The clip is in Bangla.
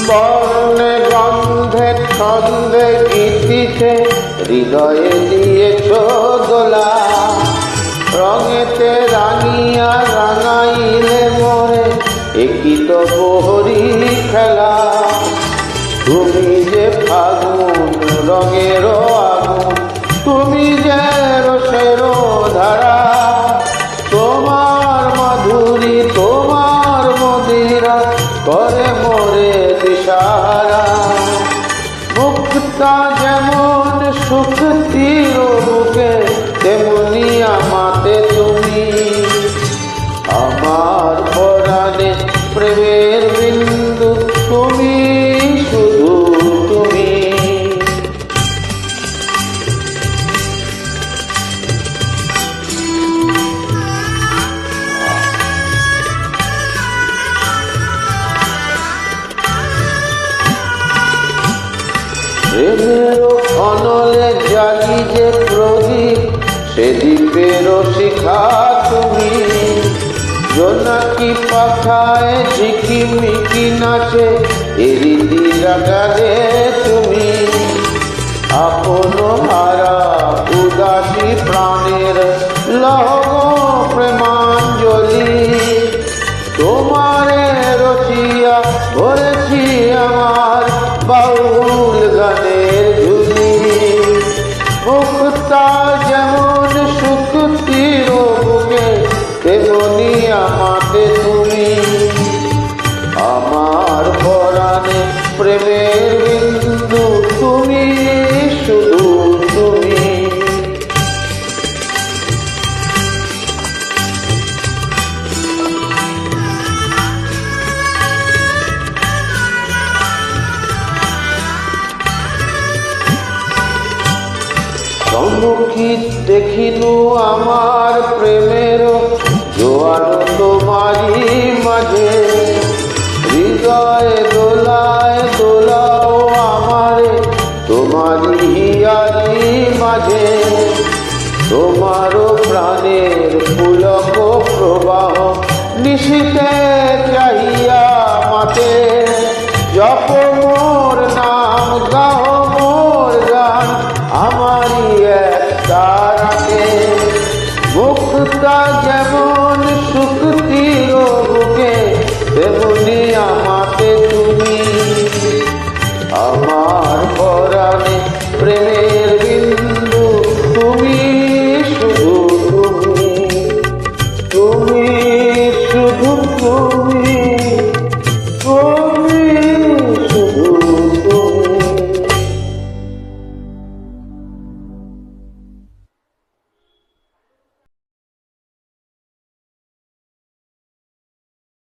বর্ণে গন্ধে ছন্দে গীতিতে হৃদয়ে দিয়েছ দোলা, রঙেতে রাঙিয়া রাঙাইলে মোরে একই তো বহরি খেলা। তুমি যে ফাগুন রঙের আগুন, তুমি যে রসের ধারা, তোমার মাধুরী তোমার মদিরা করে মোরে দিশাহারা। মুক্তা যেমন শুক্তির বুকে, তেমনি আমাতে তুমি। আমার পরাণে প্রেমের বিন্দু তুমি, শুধু তুমি। প্রেমের অনলে জাগি যে প্রদীপ, সে দ্বীপের শিখা তুমি। জোনাকি পাখায় ঝিকিমিকি নাচে, এরি দিলাগারে তুমি। আপন হারা উদাসী প্রাণের লহব প্রেমাঞ্জলি, তোমারে রচিয়া ভরেছি আমার বাউল গানের ঝুলি। মুক্তা যেমন শুক্তির বুকে, তেমনি আমাতে তুমি। আমার পরাণে প্রেমের বিন্দু তুমি, শুধু তুমি। সম্মুখী দেখিনু আমার প্রেমের জোয়ার তোমারি মাঝে, হৃদয় দোলায় দোলাও আমারে তোমারি হিয়ারি মাঝে। তোমারও প্রাণের পুলক প্রবাহ নিশীতে চাহিয়া মাতে, জপ